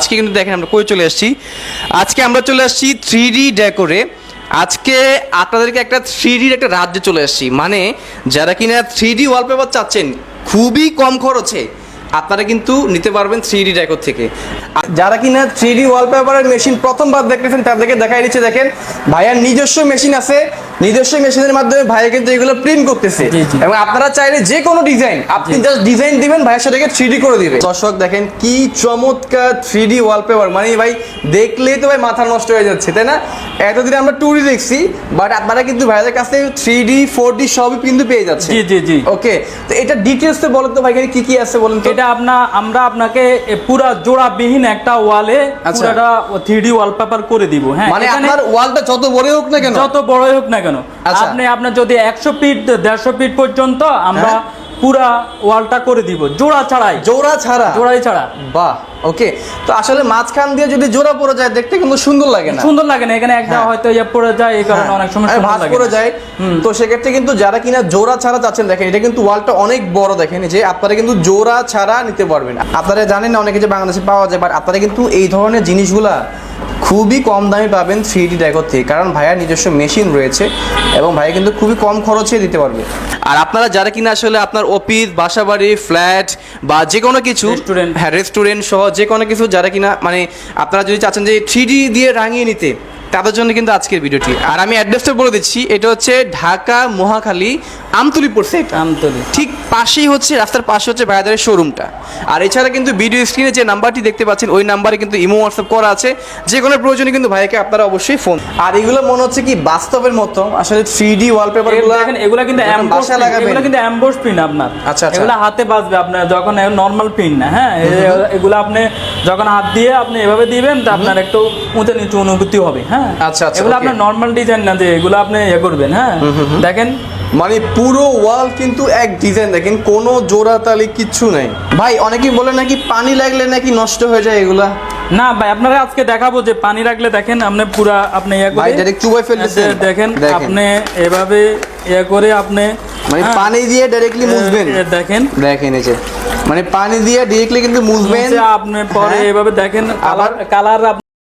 আজকে কিন্তু দেখেন আমরা কই চলে আসছি, আজকে আমরা চলে আসছি 3D ডেকোরে। আজকে আপনাদেরকে একটা 3D একটা রাজ্যে চলে আসছি, মানে যারা কিনা 3D ওয়ালপেপার চাচ্ছেন খুবই কম খরচে আপনারা কিন্তু নিতে পারবেন 3D ডেকোর থেকে। আর যারা কিনা 3D ওয়ালপেপারের মেশিন প্রথমবার দেখতেছেন তাদেরকে দেখাই দিচ্ছে, দেখেন ভাইয়ার নিজস্ব মেশিন আছে, নিজস্ব মেশিনের মাধ্যমে ভাইয়া কিন্তু এগুলো প্রিন্ট করতেছে। এবং আপনারা চাইলে যে কোনো ডিজাইন আপনি জাস্ট ডিজাইন দিবেন, ভাইয়া সেটাকে 3D করে দিবে। দর্শক দেখেন কি চমৎকার 3D ওয়ালপেপার, মানে ভাই দেখলেই তো ভাই মাথা নষ্ট হয়ে যাচ্ছে, তাই না? এতদিন আমরা 2D দেখছি, বাট আপনারা কিন্তু ভাইয়াদের কাছে 3D 4D সবই কিন্তু পেয়ে যাচ্ছে। জি জি জি। ওকে, তো এটা ডিটেইলস তো বলেন তো ভাই, এখানে কি কি আছে বলেন তো। এটা আমরা আপনাকে পুরা জোড়াবিহীন একটা ওয়ালে পুরাটা 3D ওয়ালপেপার করে দিব। হ্যাঁ, মানে আপনার ওয়ালটা যত বড়ই হোক না কেন, যত বড়ই হোক না কেন, আপনার যদি 100 ফিট 150 ফিট পর্যন্ত আমরা পুরা ওয়ালটা করে দিব জোড়া ছাড়াই। জোড়াই ছাড়া। বাহ, ওকে। তো আসলে মাঝখান দিয়ে যদি জোড়া পড়ে যায় দেখতে কিন্তু সুন্দর লাগে না। সুন্দর লাগে না, এখানে একটা হয়তো পড়ে যায়, এই কারণে অনেক সময় ভাঁজ পড়ে যায়। তো সেক্ষেত্রে কিন্তু যারা কিনা জোড়া ছাড়া চাচ্ছেন, দেখেন এটা কিন্তু ওয়ালটা অনেক বড়, দেখেন যে আপনারা কিন্তু জোড়া ছাড়া নিতে পারবেন। আপনারা জানেন না অনেকে যে বাংলাদেশে পাওয়া যায়, বাট আপনারা কিন্তু এই ধরনের জিনিসগুলা খুবই কম দামে পাবেন 3D ডেকোর থেকে, কারণ ভাইয়ার নিজস্ব মেশিন রয়েছে এবং ভাইয়া কিন্তু খুবই কম খরচে দিতে পারবে। আর আপনারা যারা কিনা আসলে আপনার অফিস, বাসাবাড়ি, ফ্ল্যাট বা যে কোনো কিছু, হ্যাঁ রেস্টুরেন্ট সহ যে কোনো কিছু যারা কিনা মানে আপনারা যদি চাচ্ছেন যে 3D দিয়ে রাঙিয়ে নিতে, তাদের জন্য কিন্তু আজকের ভিডিওটি। আর আমি অ্যাড্রেসটা বলে দিচ্ছি, এটা হচ্ছে ঢাকা মহাখালী আমতলী পড়ছে, আমতলী ঠিক পাশেই হচ্ছে, রাস্তার পাশে হচ্ছে ভাইয়াদের শোরুমটা। আর এছাড়া কিন্তু ভিডিও স্ক্রিনে যে নাম্বারটি দেখতে পাচ্ছেন ওই নাম্বারে কিন্তু ইমো হোয়াটসঅ্যাপ করা আছে, যে কোনো প্রয়োজনে কিন্তু ভাইকে আপনারা অবশ্যই ফোন। আর এগুলো মনে হচ্ছে কি বাস্তবের মতো আসলে 3D ওয়ালপেপারগুলো, দেখেন এগুলো কিন্তু এমবোস পিন আপনার। আচ্ছা, এগুলো হাতে বাজবে আপনার যখন নরমাল পিন না। হ্যাঁ, এগুলো আপনি যখন হাত দিয়ে আপনি এভাবে দিবেন তা আপনার একটু উঁচু নিচু অনুভূতি হবে। হ্যাঁ, আচ্ছা, এগুলো আপনার নরমাল ডিজাইন না যে এগুলো আপনি করবেন। হ্যাঁ, দেখেন মানে পুরো ওয়াল কিন্তু এক ডিজাইন, দেখেন কোনো জোড়া তালি কিচ্ছু নাই। ভাই অনেকেই বলে নাকি পানি লাগলে নাকি নষ্ট হয়ে যায় এগুলা। না ভাই, আপনারা আজকে দেখাবো যে পানি রাখলে দেখেন আপনি পুরা আপনি ভাই ডাইরেক্ট চুবাই ফেলতেছেন, দেখেন আপনি এভাবে করে আপনি মানে পানি দিয়ে ডাইরেক্টলি মুছবেন। দেখেন এই যে মানে পানি দিয়ে ডাইরেক্টলি কিন্তু মুছবেন আপনি পরে এভাবে দেখেন কালার